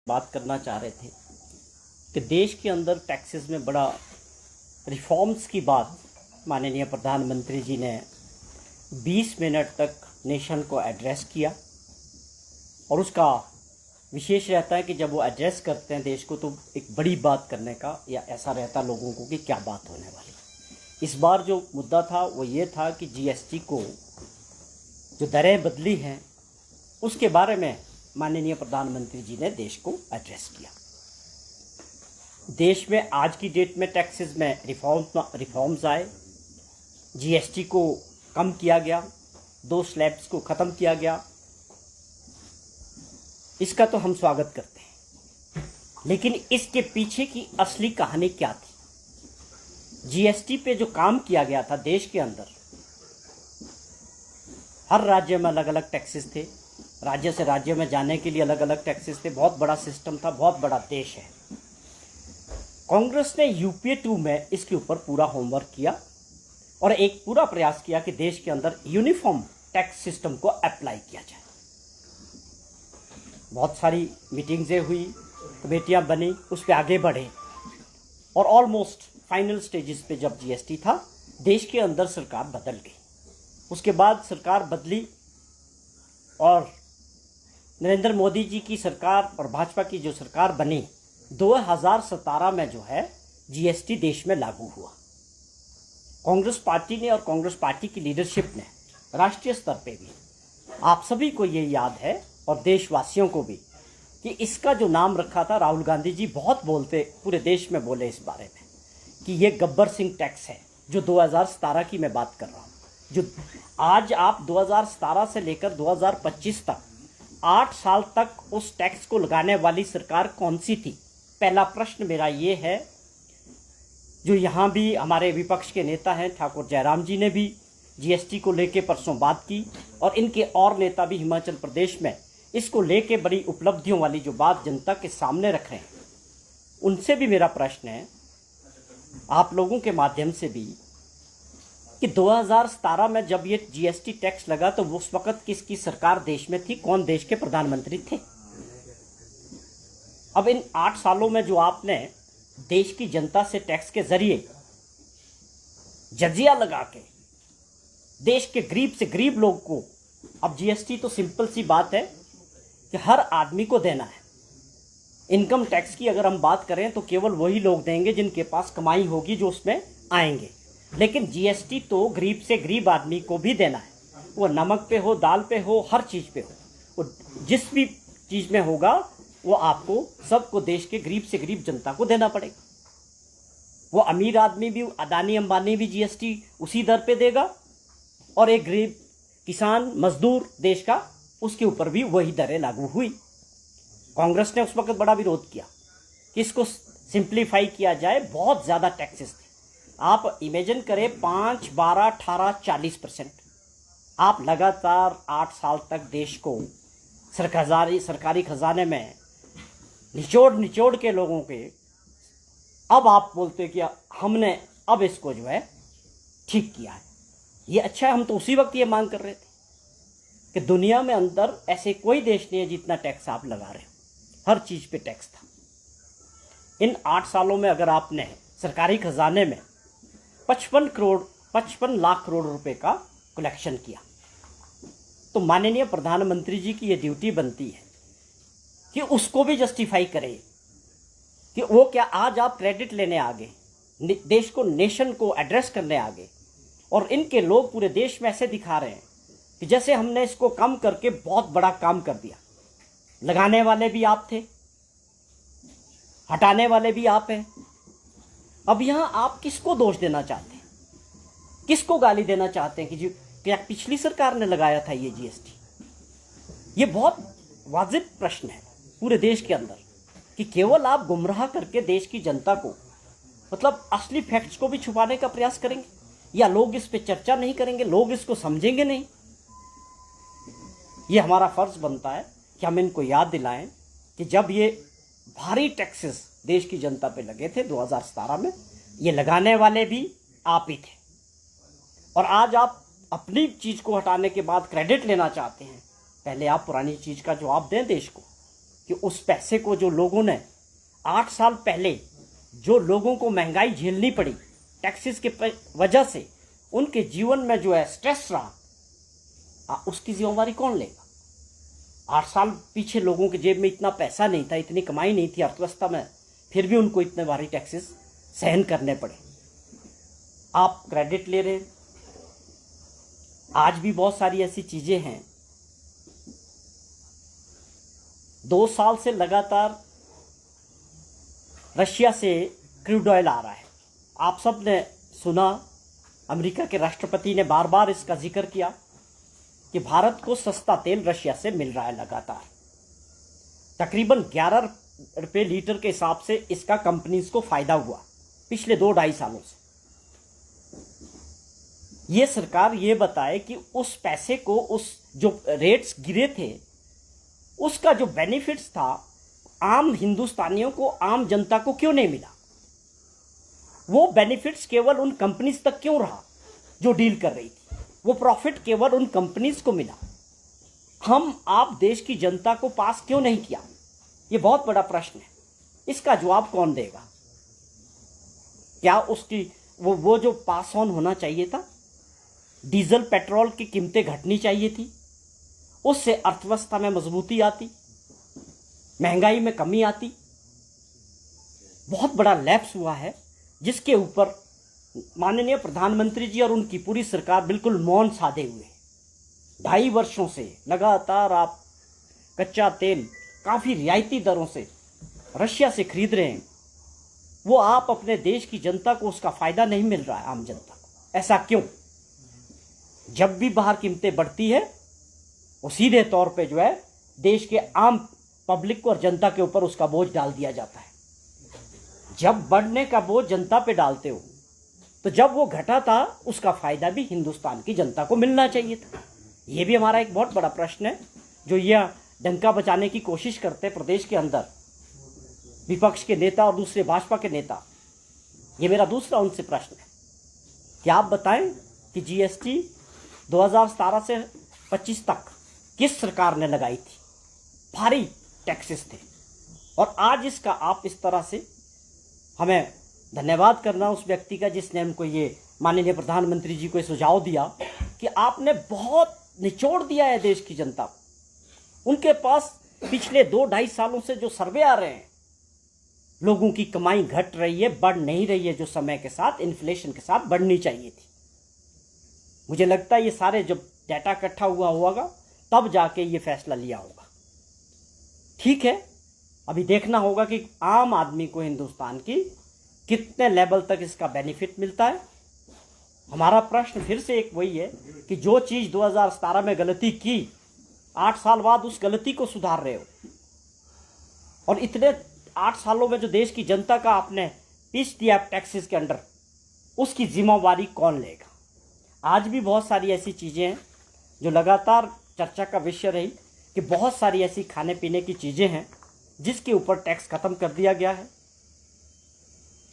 बात करना चाह रहे थे कि देश के अंदर टैक्सेस में बड़ा रिफॉर्म्स की बात माननीय प्रधानमंत्री जी ने 20 मिनट तक नेशन को एड्रेस किया। और उसका विशेष रहता है कि जब वो एड्रेस करते हैं देश को तो एक बड़ी बात करने का या ऐसा रहता लोगों को कि क्या बात होने वाली। इस बार जो मुद्दा था वो ये था कि जीएसटी को जो दरें बदली हैं उसके बारे में माननीय प्रधानमंत्री जी ने देश को एड्रेस किया। देश में आज की डेट में टैक्सेस में रिफॉर्म्स आए, जीएसटी को कम किया गया, 2 स्लैब्स को ख़त्म किया गया। इसका तो हम स्वागत करते हैं, लेकिन इसके पीछे की असली कहानी क्या थी? जीएसटी पे जो काम किया गया था देश के अंदर, हर राज्य में अलग अलग टैक्सेस थे, राज्य से राज्य में जाने के लिए अलग अलग टैक्सेस थे। बहुत बड़ा सिस्टम था, बहुत बड़ा देश है। कांग्रेस ने यूपीए 2 में इसके ऊपर पूरा होमवर्क किया और एक पूरा प्रयास किया कि देश के अंदर यूनिफॉर्म टैक्स सिस्टम को अप्लाई किया जाए। बहुत सारी मीटिंग्सें हुई, कमेटियां बनी, उस पर आगे बढ़े और ऑलमोस्ट फाइनल स्टेजेस पे जब जीएसटी था, देश के अंदर सरकार बदल गई। उसके बाद सरकार बदली और नरेंद्र मोदी जी की सरकार और भाजपा की जो सरकार बनी, 2017 में जो है जीएसटी देश में लागू हुआ। कांग्रेस पार्टी ने और कांग्रेस पार्टी की लीडरशिप ने राष्ट्रीय स्तर पे भी, आप सभी को ये याद है और देशवासियों को भी, कि इसका जो नाम रखा था, राहुल गांधी जी बहुत बोलते, पूरे देश में बोले इस बारे में कि ये गब्बर सिंह टैक्स है, जो 2017 की मैं बात कर रहा हूँ। जो आज आप 2017 से लेकर 2025 तक 8 साल तक उस टैक्स को लगाने वाली सरकार कौन सी थी? पहला प्रश्न मेरा ये है। जो यहाँ भी हमारे विपक्ष के नेता हैं, ठाकुर जयराम जी ने भी जीएसटी को लेके परसों बात की और इनके और नेता भी हिमाचल प्रदेश में इसको लेके बड़ी उपलब्धियों वाली जो बात जनता के सामने रख रहे हैं, उनसे भी मेरा प्रश्न है, आप लोगों के माध्यम से भी, कि 2017 में जब ये जीएसटी टैक्स लगा तो उस वक्त किसकी सरकार देश में थी? कौन देश के प्रधानमंत्री थे? अब इन 8 सालों में जो आपने देश की जनता से टैक्स के जरिए जजिया लगा के देश के गरीब से गरीब लोग को, अब जीएसटी तो सिंपल सी बात है कि हर आदमी को देना है। इनकम टैक्स की अगर हम बात करें तो केवल वही लोग देंगे जिनके पास कमाई होगी, जो उसमें आएंगे। लेकिन जीएसटी तो गरीब से गरीब आदमी को भी देना है, वो नमक पे हो, दाल पे हो, हर चीज़ पे हो, वो जिस भी चीज़ में होगा वो आपको, सबको, देश के गरीब से गरीब जनता को देना पड़ेगा। वो अमीर आदमी भी, अदानी अंबानी भी जीएसटी उसी दर पे देगा और एक गरीब किसान मजदूर देश का, उसके ऊपर भी वही दरें लागू हुई। कांग्रेस ने उस वक्त बड़ा विरोध किया कि इसको सिंप्लीफाई किया जाए, बहुत ज़्यादा टैक्सेस थे। आप इमेजिन करें 5, 12, 18, 40%। आप लगातार 8 साल तक देश को सरकारी खजाने में निचोड़ के लोगों के, अब आप बोलते कि हमने अब इसको जो है ठीक किया है, ये अच्छा है। हम तो उसी वक्त ये मांग कर रहे थे कि दुनिया में अंदर ऐसे कोई देश नहीं है जितना टैक्स आप लगा रहे हो, हर चीज़ पे टैक्स था। इन 8 सालों में अगर आपने सरकारी खजाने में 55 लाख करोड़ रुपए का कलेक्शन किया, तो माननीय प्रधानमंत्री जी की ये ड्यूटी बनती है कि उसको भी जस्टिफाई करे कि वो क्या आज आप क्रेडिट लेने आगे, देश को, नेशन को एड्रेस करने आगे, और इनके लोग पूरे देश में ऐसे दिखा रहे हैं कि जैसे हमने इसको कम करके बहुत बड़ा काम कर दिया। लगाने वाले भी आप थे, हटाने वाले भी आप हैं। अब यहाँ आप किसको दोष देना चाहते हैं? किसको गाली देना चाहते हैं कि क्या पिछली सरकार ने लगाया था ये जीएसटी? ये बहुत वाजिब प्रश्न है पूरे देश के अंदर, कि केवल आप गुमराह करके देश की जनता को, मतलब असली फैक्ट्स को भी छुपाने का प्रयास करेंगे, या लोग इस पे चर्चा नहीं करेंगे, लोग इसको समझेंगे नहीं। ये हमारा फर्ज बनता है कि हम इनको याद दिलाएं कि जब ये भारी टैक्सेस देश की जनता पे लगे थे 2017 में, ये लगाने वाले भी आप ही थे। और आज आप अपनी चीज़ को हटाने के बाद क्रेडिट लेना चाहते हैं। पहले आप पुरानी चीज़ का जवाब दें देश को कि उस पैसे को जो लोगों ने 8 साल पहले जो लोगों को महंगाई झेलनी पड़ी टैक्सेस के वजह से, उनके जीवन में जो है स्ट्रेस रहा, उसकी जिम्मेवारी कौन लेगा? 8 साल पीछे लोगों के जेब में इतना पैसा नहीं था, इतनी कमाई नहीं थी अर्थव्यवस्था में, फिर भी उनको इतने भारी टैक्सेस सहन करने पड़े। आप क्रेडिट ले रहे हैं। आज भी बहुत सारी ऐसी चीजें हैं। 2 साल से लगातार रशिया से क्रूड ऑयल आ रहा है। आप सब ने सुना, अमेरिका के राष्ट्रपति ने बार बार इसका जिक्र किया कि भारत को सस्ता तेल रशिया से मिल रहा है लगातार। तकरीबन 11 रुपये लीटर के हिसाब से इसका कंपनीज को फायदा हुआ पिछले 2-2.5 सालों से। ये सरकार ये बताए कि उस पैसे को, उस जो रेट्स गिरे थे, उसका जो बेनिफिट्स था आम हिंदुस्तानियों को, आम जनता को क्यों नहीं मिला? वो बेनिफिट्स केवल उन कंपनीज तक क्यों रहा जो डील कर रही थी? वो प्रॉफिट केवल उन कंपनीज को मिला। हम आप देश की जनता को पास क्यों नहीं किया? ये बहुत बड़ा प्रश्न है। इसका जवाब कौन देगा? क्या उसकी वो जो पास ऑन होना चाहिए था, डीजल पेट्रोल की कीमतें घटनी चाहिए थी, उससे अर्थव्यवस्था में मजबूती आती, महंगाई में कमी आती। बहुत बड़ा लैप्स हुआ है जिसके ऊपर माननीय प्रधानमंत्री जी और उनकी पूरी सरकार बिल्कुल मौन साधे हुए हैं। 2.5 वर्षों से लगातार आप कच्चा तेल काफी रियायती दरों से रशिया से खरीद रहे हैं। वो आप अपने देश की जनता को उसका फायदा नहीं मिल रहा है, आम जनता को। ऐसा क्यों? जब भी बाहर कीमतें बढ़ती है वो सीधे तौर पे जो है देश के आम पब्लिक को और जनता के ऊपर उसका बोझ डाल दिया जाता है। जब बढ़ने का बोझ जनता पे डालते हो तो जब वो घटा था उसका फायदा भी हिंदुस्तान की जनता को मिलना चाहिए था। ये भी हमारा एक बहुत बड़ा प्रश्न है जो यह डंका बचाने की कोशिश करते प्रदेश के अंदर विपक्ष के नेता और दूसरे भाजपा के नेता। ये मेरा दूसरा उनसे प्रश्न है कि आप बताएं कि जीएसटी 2017 से 25 तक किस सरकार ने लगाई थी? भारी टैक्सेस थे। और आज इसका आप इस तरह से हमें धन्यवाद करना उस व्यक्ति का जिसने हमको ये माननीय प्रधानमंत्री जी को सुझाव दिया कि आपने बहुत निचोड़ दिया है देश की जनता को। उनके पास पिछले 2-2.5 सालों से जो सर्वे आ रहे हैं, लोगों की कमाई घट रही है, बढ़ नहीं रही है, जो समय के साथ इन्फ्लेशन के साथ बढ़नी चाहिए थी। मुझे लगता है ये सारे जब डाटा इकट्ठा हुआ होगा तब जाके ये फैसला लिया होगा। ठीक है, अभी देखना होगा कि आम आदमी को हिंदुस्तान की कितने लेवल तक इसका बेनिफिट मिलता है। हमारा प्रश्न फिर से एक वही है कि जो चीज 2017 में गलती की, 8 साल बाद उस गलती को सुधार रहे हो, और इतने 8 सालों में जो देश की जनता का आपने पीस दिया टैक्सेस के अंडर, उसकी जिम्मेवारी कौन लेगा? आज भी बहुत सारी ऐसी चीजें हैं जो लगातार चर्चा का विषय रही कि बहुत सारी ऐसी खाने पीने की चीजें हैं जिसके ऊपर टैक्स खत्म कर दिया गया है।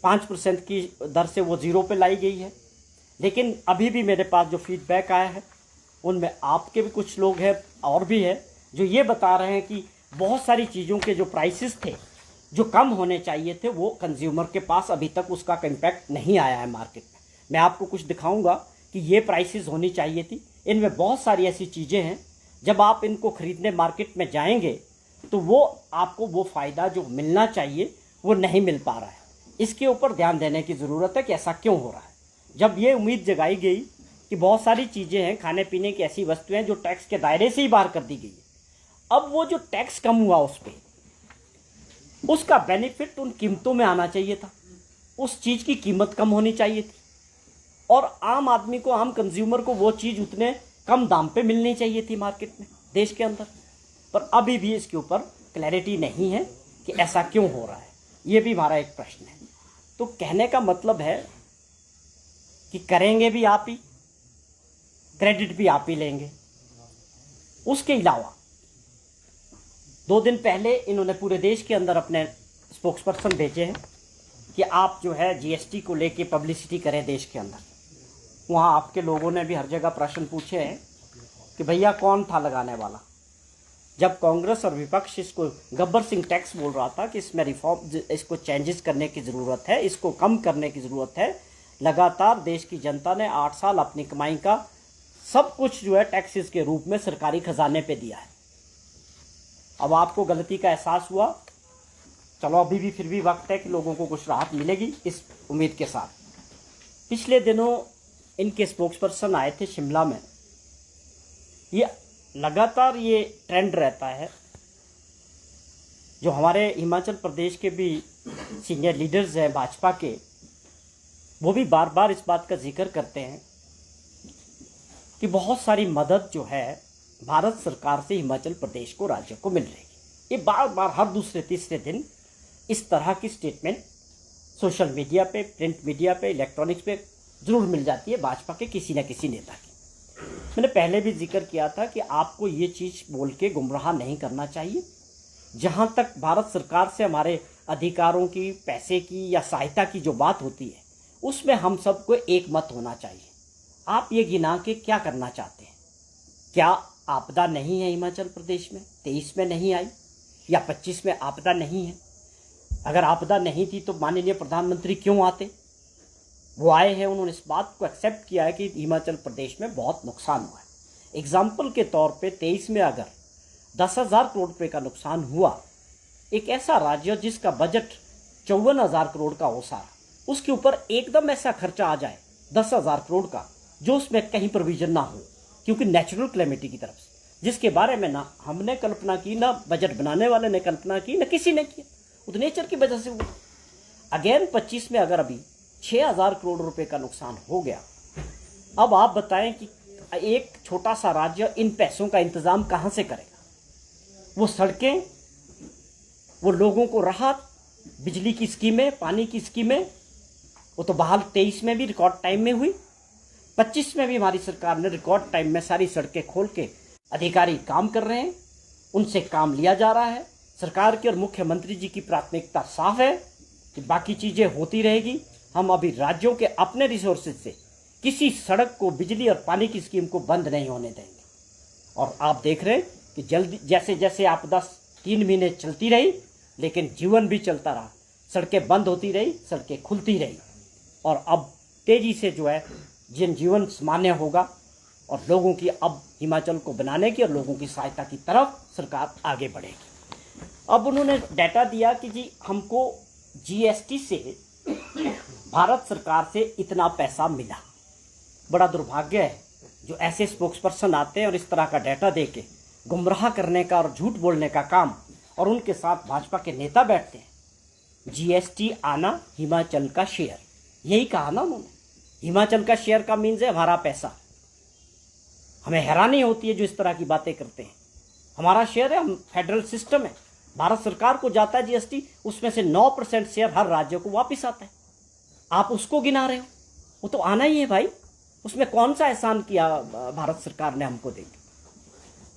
5% की दर से वो 0 पे लाई गई है। लेकिन अभी भी मेरे पास जो फीडबैक आया है उनमें आपके भी कुछ लोग हैं और भी है जो ये बता रहे हैं कि बहुत सारी चीज़ों के जो प्राइसेस थे जो कम होने चाहिए थे वो कंज्यूमर के पास अभी तक उसका इम्पैक्ट नहीं आया है मार्केट में। मैं आपको कुछ दिखाऊंगा कि ये प्राइसेस होनी चाहिए थी। इनमें बहुत सारी ऐसी चीज़ें हैं जब आप इनको खरीदने मार्केट में जाएंगे तो वो आपको वो फ़ायदा जो मिलना चाहिए वो नहीं मिल पा रहा है। इसके ऊपर ध्यान देने की ज़रूरत है कि ऐसा क्यों हो रहा है। जब ये उम्मीद जगाई गई कि बहुत सारी चीज़ें हैं, खाने पीने की ऐसी वस्तुएं जो टैक्स के दायरे से ही बाहर कर दी गई है, अब वो जो टैक्स कम हुआ उस पर, उसका बेनिफिट उन कीमतों में आना चाहिए था। उस चीज़ की कीमत कम होनी चाहिए थी और आम आदमी को, आम कंज्यूमर को वो चीज़ उतने कम दाम पे मिलनी चाहिए थी मार्केट में, देश के अंदर। पर अभी भी इसके ऊपर क्लैरिटी नहीं है कि ऐसा क्यों हो रहा है। ये भी हमारा एक प्रश्न है। तो कहने का मतलब है कि करेंगे भी आप ही, क्रेडिट भी आप ही लेंगे। उसके अलावा 2 दिन पहले इन्होंने पूरे देश के अंदर अपने स्पोक्सपर्सन भेजे हैं कि आप जो है जीएसटी को लेके पब्लिसिटी करें देश के अंदर। वहाँ आपके लोगों ने भी हर जगह प्रश्न पूछे हैं कि भैया कौन था लगाने वाला, जब कांग्रेस और विपक्ष इसको गब्बर सिंह टैक्स बोल रहा था कि इसमें रिफॉर्म, इसको चेंजेस करने की ज़रूरत है, इसको कम करने की ज़रूरत है, लगातार देश की जनता ने 8 साल अपनी कमाई का सब कुछ जो है टैक्सेस के रूप में सरकारी खजाने पे दिया है। अब आपको गलती का एहसास हुआ, चलो अभी भी फिर भी वक्त है कि लोगों को कुछ राहत मिलेगी इस उम्मीद के साथ। पिछले दिनों इनके स्पोक्सपर्सन आए थे शिमला में। ये लगातार ये ट्रेंड रहता है, जो हमारे हिमाचल प्रदेश के भी सीनियर लीडर्स हैं भाजपा के, वो भी बार बार इस बात का जिक्र करते हैं कि बहुत सारी मदद जो है भारत सरकार से हिमाचल प्रदेश को, राज्य को मिल रही है। ये बार बार हर दूसरे तीसरे दिन इस तरह की स्टेटमेंट सोशल मीडिया पे, प्रिंट मीडिया पे, इलेक्ट्रॉनिक्स पे ज़रूर मिल जाती है भाजपा के किसी न किसी नेता की। मैंने पहले भी जिक्र किया था कि आपको ये चीज़ बोल के गुमराह नहीं करना चाहिए। जहाँ तक भारत सरकार से हमारे अधिकारों की, पैसे की या सहायता की जो बात होती है, उसमें हम सबको एक मत होना चाहिए। आप ये गिना के क्या करना चाहते हैं? क्या आपदा नहीं है हिमाचल प्रदेश में? 23 में नहीं आई या 25 में आपदा नहीं है? अगर आपदा नहीं थी तो माननीय प्रधानमंत्री क्यों आते? वो आए हैं, उन्होंने इस बात को एक्सेप्ट किया है कि हिमाचल प्रदेश में बहुत नुकसान हुआ है। एग्जाम्पल के तौर पे 23 में अगर 10,000 करोड़ रुपये का नुकसान हुआ, एक ऐसा राज्य जिसका बजट 54,000 करोड़ का हो सारा, उसके ऊपर एकदम ऐसा खर्चा आ जाए 10,000 करोड़ का, जो उसमें कहीं प्रोविजन ना हो, क्योंकि नेचुरल क्लेमिटी की तरफ से, जिसके बारे में ना हमने कल्पना की, ना बजट बनाने वाले ने कल्पना की, ना किसी ने किया, उस नेचर की वजह से हुआ। अगेन 25 में अगर अभी 6,000 करोड़ रुपए का नुकसान हो गया, अब आप बताएं कि एक छोटा सा राज्य इन पैसों का इंतजाम कहां से करेगा? वो सड़कें, वो लोगों को राहत, बिजली की स्कीमें, पानी की स्कीमें, वो तो बहाल 23 में भी रिकॉर्ड टाइम में हुई, 25 में भी हमारी सरकार ने रिकॉर्ड टाइम में सारी सड़कें खोल के, अधिकारी काम कर रहे हैं, उनसे काम लिया जा रहा है। सरकार की और मुख्यमंत्री जी की प्राथमिकता साफ है कि बाकी चीज़ें होती रहेगी। हम अभी राज्यों के अपने रिसोर्सेज से किसी सड़क को, बिजली और पानी की स्कीम को बंद नहीं होने देंगे। और आप देख रहे हैं कि जल्दी जैसे जैसे आपदा 3 महीने चलती रही, लेकिन जीवन भी चलता रहा, सड़कें बंद होती रही, सड़कें खुलती रही, और अब तेज़ी से जो है जीवन सामान्य होगा और लोगों की, अब हिमाचल को बनाने की और लोगों की सहायता की तरफ सरकार आगे बढ़ेगी। अब उन्होंने डाटा दिया कि जी हमको जीएसटी से भारत सरकार से इतना पैसा मिला। बड़ा दुर्भाग्य है जो ऐसे स्पोक्सपर्सन आते हैं और इस तरह का डाटा देके गुमराह करने का और झूठ बोलने का काम, और उनके साथ भाजपा के नेता बैठते हैं। जीएसटी आना हिमाचल का शेयर, यही कहा ना उन्होंने। हिमाचल का शेयर का मीन्स है हमारा पैसा। हमें हैरानी होती है जो इस तरह की बातें करते हैं। हमारा शेयर है, हम फेडरल सिस्टम है, भारत सरकार को जाता है जीएसटी, उसमें से 9% शेयर हर राज्य को वापस आता है। आप उसको गिना रहे हो, वो तो आना ही है भाई। उसमें कौन सा एहसान किया भारत सरकार ने हमको देके?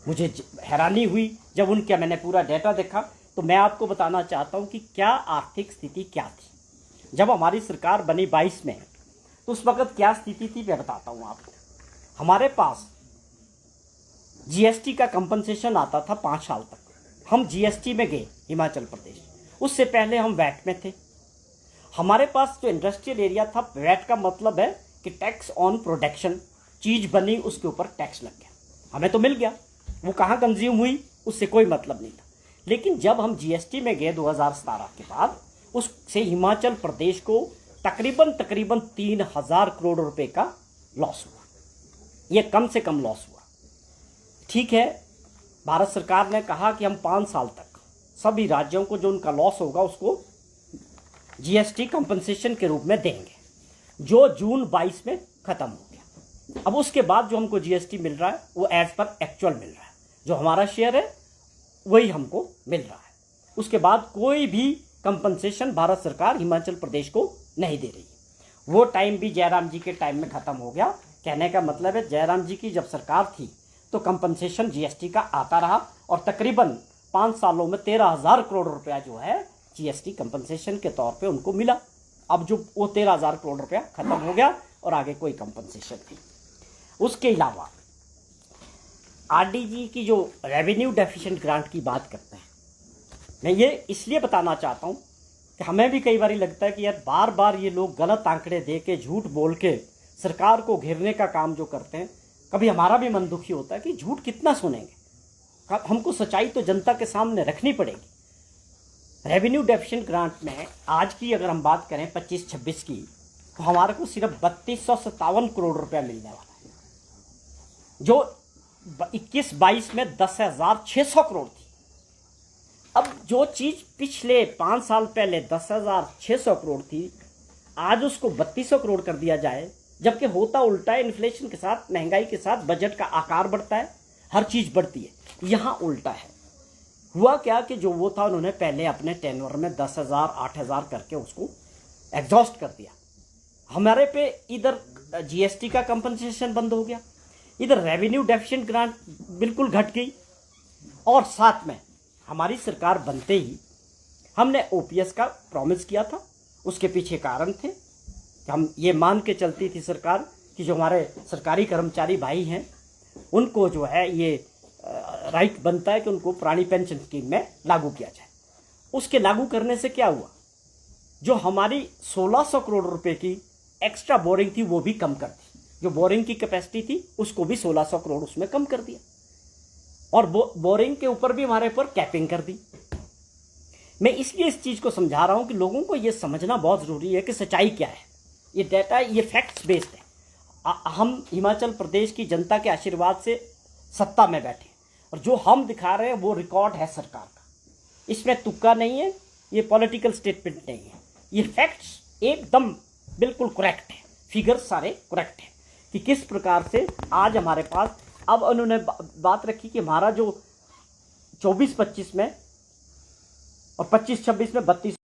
मुझे हैरानी हुई जब उनका मैंने पूरा डाटा देखा। तो मैं आपको बताना चाहता हूं कि क्या आर्थिक स्थिति क्या थी जब हमारी सरकार बनी 22 में, तो उस वक्त क्या स्थिति थी मैं बताता हूं आपको। हमारे पास जीएसटी का कंपनसेशन आता था 5 साल तक। हम जीएसटी में गए हिमाचल प्रदेश, उससे पहले हम वैट में थे। हमारे पास जो इंडस्ट्रियल एरिया था, वैट का मतलब है कि टैक्स ऑन प्रोडक्शन, चीज़ बनी उसके ऊपर टैक्स लग गया, हमें तो मिल गया, वो कहाँ कंज्यूम हुई उससे कोई मतलब नहीं था। लेकिन जब हम जीएसटी में गए 2017 के बाद, उससे हिमाचल प्रदेश को तकरीबन 3,000 करोड़ रुपए का लॉस हुआ। ये कम से कम लॉस हुआ। ठीक है, भारत सरकार ने कहा कि हम 5 साल तक सभी राज्यों को जो उनका लॉस होगा उसको जीएसटी कंपनसेशन के रूप में देंगे, जो जून 22 में खत्म हो गया। अब उसके बाद जो हमको जीएसटी मिल रहा है वो एज पर एक्चुअल मिल रहा है, जो हमारा शेयर है वही हमको मिल रहा है। उसके बाद कोई भी कंपनसेशन भारत सरकार हिमाचल प्रदेश को नहीं दे रही। वो टाइम भी जयराम जी के टाइम में खत्म हो गया। कहने का मतलब है जयराम जी की जब सरकार थी तो कंपनसेशन जीएसटी का आता रहा, और तकरीबन 5 सालों में 13,000 करोड़ रुपया जो है जीएसटी कंपनसेशन के तौर पे उनको मिला। अब जो वो 13,000 करोड़ रुपया खत्म हो गया और आगे कोई कंपनसेशन नहीं। उसके अलावा आरडीजी की जो रेवेन्यू डेफिशिएंट ग्रांट की बात करते हैं, मैं ये इसलिए बताना चाहता हूँ कि हमें भी कई बार लगता है कि यार बार बार ये लोग गलत आंकड़े दे के, झूठ बोल के सरकार को घेरने का काम जो करते हैं, कभी हमारा भी मन दुखी होता है कि झूठ कितना सुनेंगे। हमको सच्चाई तो जनता के सामने रखनी पड़ेगी। रेवेन्यू डेफिशिएंट ग्रांट में आज की अगर हम बात करें 25-26 की, तो हमारे को सिर्फ 3257 करोड़ रुपया मिलने वाला है, जो 21-22 में 10,600 करोड़ थी। अब जो चीज पिछले 5 साल पहले 10,600 करोड़ थी, आज उसको 3200 करोड़ कर दिया जाए, जबकि होता उल्टा है। इन्फ्लेशन के साथ, महंगाई के साथ बजट का आकार बढ़ता है, हर चीज बढ़ती है। यहां उल्टा है। हुआ क्या कि जो वो था, उन्होंने पहले अपने टेन्योर में 10,000 8,000 करके उसको एग्जॉस्ट कर दिया। हमारे पे इधर जीएसटी का कंपनसेशन बंद हो गया, इधर रेवेन्यू डेफिशिएंट ग्रांट बिल्कुल घट गई, और साथ में हमारी सरकार बनते ही हमने ओपीएस का प्रॉमिस किया था। उसके पीछे कारण थे कि हम ये मान के चलती थी सरकार कि जो हमारे सरकारी कर्मचारी भाई हैं, उनको जो है ये राइट बनता है कि उनको पुरानी पेंशन स्कीम में लागू किया जाए। उसके लागू करने से क्या हुआ, जो हमारी 1600 करोड़ रुपए की एक्स्ट्रा बोरिंग थी वो भी कम कर दी। जो बोरिंग की कैपेसिटी थी उसको भी 1600 करोड़ उसमें कम कर दिया, और बोरिंग के ऊपर भी हमारे पर कैपिंग कर दी। मैं इसलिए इस चीज को समझा रहा हूं कि लोगों को यह समझना बहुत जरूरी है कि सच्चाई क्या है। ये डाटा, ये फैक्ट्स बेस्ड है। हम हिमाचल प्रदेश की जनता के आशीर्वाद से सत्ता में बैठे, और जो हम दिखा रहे हैं वो रिकॉर्ड है सरकार का। इसमें तुक्का नहीं है, ये पॉलिटिकल स्टेटमेंट नहीं है, ये फैक्ट्स एकदम बिल्कुल करेक्ट है। फिगर्स सारे करेक्ट है कि किस प्रकार से आज हमारे पास, अब उन्होंने बात रखी कि हमारा जो 24-25 में और 25-26 में 32